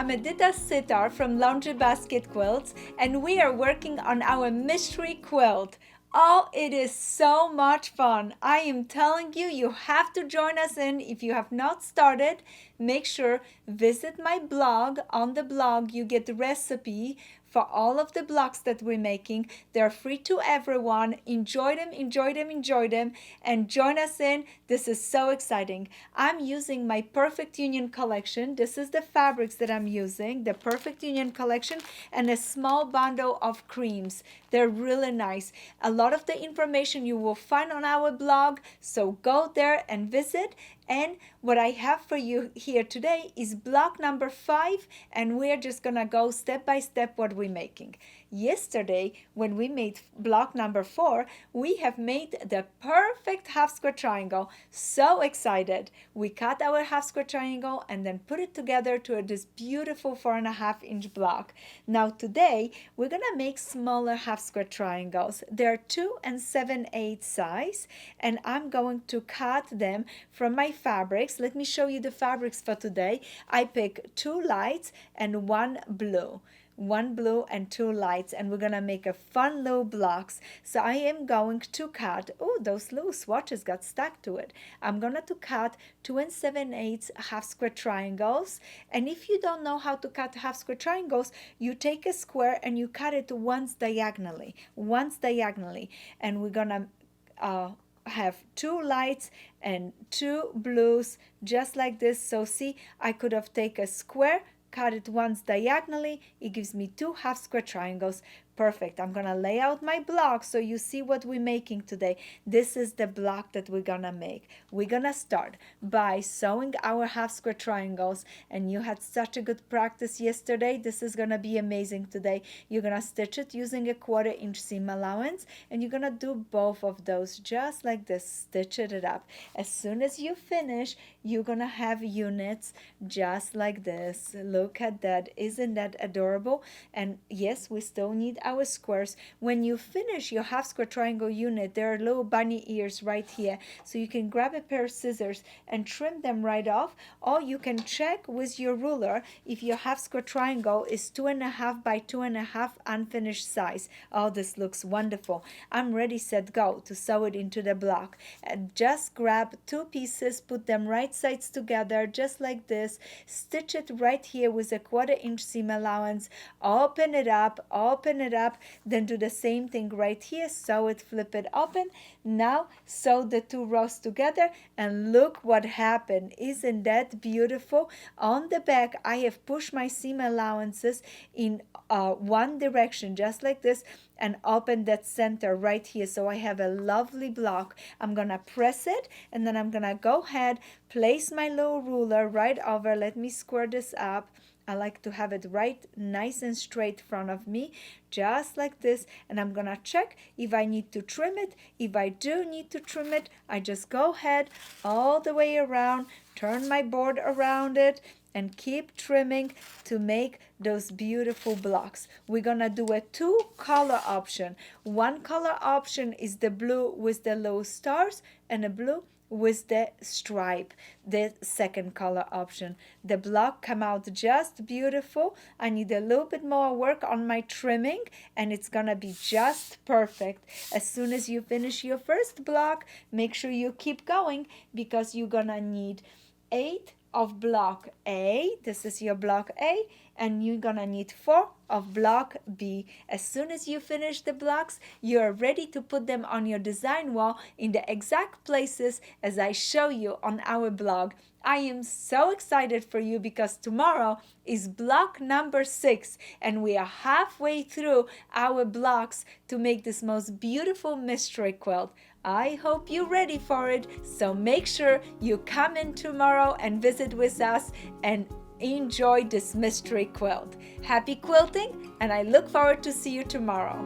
I'm Edyta Sitar from Laundry Basket Quilts, and we are working on our mystery quilt. Oh, it is so much fun. I am telling you, you have to join us in. If you have not started, make sure visit my blog. On the blog, you get the recipe for all of the blocks that we're making. They're free to everyone. Enjoy them, enjoy them, enjoy them, and join us in. This is so exciting. I'm using my Perfect Union collection. This is the fabrics that I'm using, the Perfect Union collection, and a small bundle of creams. They're really nice. A lot of the information you will find on our blog, so go there and visit. And what I have for you here today is block number 5, and we're just gonna go step by step what we're making. Yesterday, when we made block number 4, we have made the perfect half square triangle. So excited. We cut our half square triangle and then put it together to this beautiful 4.5-inch block. Now today, we're gonna make smaller half square triangles. They're 2 7/8 size, and I'm going to cut them from my fabrics. Let me show you the fabrics for today. I picked 2 lights and 1 blue. 1 blue and 2 lights, and we're gonna make a fun little blocks. So I am going to cut, oh, those little swatches got stuck to it. I'm gonna to cut 2 7/8 half square triangles. And if you don't know how to cut half square triangles, you take a square and you cut it once diagonally, and we're gonna have 2 lights and 2 blues just like this. So see, I could have taken a square, cut it once diagonally. It gives me 2 half square triangles. Perfect. I'm gonna lay out my block so you see what we're making today. This is the block that we're gonna make. We're gonna start by sewing our half square triangles, and you had such a good practice yesterday. This is gonna be amazing today. You're gonna stitch it using a 1/4-inch seam allowance, and you're gonna do both of those just like this. Stitch it up. As soon as you finish, you're gonna have units just like this. Look at that. Isn't that adorable? And yes, we still need our squares. When you finish your half square triangle unit, there are little bunny ears right here, so you can grab a pair of scissors and trim them right off, or you can check with your ruler if your half square triangle is 2.5 by 2.5 unfinished size. Oh, this looks wonderful. I'm ready, set, go to sew it into the block. And just grab 2 pieces, put them right sides together just like this, stitch it right here with a 1/4-inch seam allowance, open it up, then do the same thing right here, sew it, flip it open. Now sew the 2 rows together, and look what happened. Isn't that beautiful? On the back, I have pushed my seam allowances in one direction just like this, and open that center right here, so I have a lovely block. I'm gonna press it, and then I'm gonna go ahead, place my little ruler right over. Let me square this up. I like to have it right nice and straight in front of me, just like this, and I'm gonna check if I need to trim it. If I do need to trim it, I just go ahead all the way around, turn my board around it, and keep trimming to make those beautiful blocks. We're gonna do a 2-color option. 1 color option is the blue with the little stars, and a blue with the stripe, the 2nd color option. The block come out just beautiful. I need a little bit more work on my trimming, and it's gonna be just perfect. As soon as you finish your first block, make sure you keep going, because you're gonna need 8 of block A. This is your block A, and you're gonna need 4 of block B. As soon as you finish the blocks, you are ready to put them on your design wall in the exact places as I show you on our blog. I am so excited for you, because tomorrow is block number 6, and we are halfway through our blocks to make this most beautiful mystery quilt. I hope you're ready for it, so make sure you come in tomorrow and visit with us and enjoy this mystery quilt. Happy quilting, and I look forward to see you tomorrow.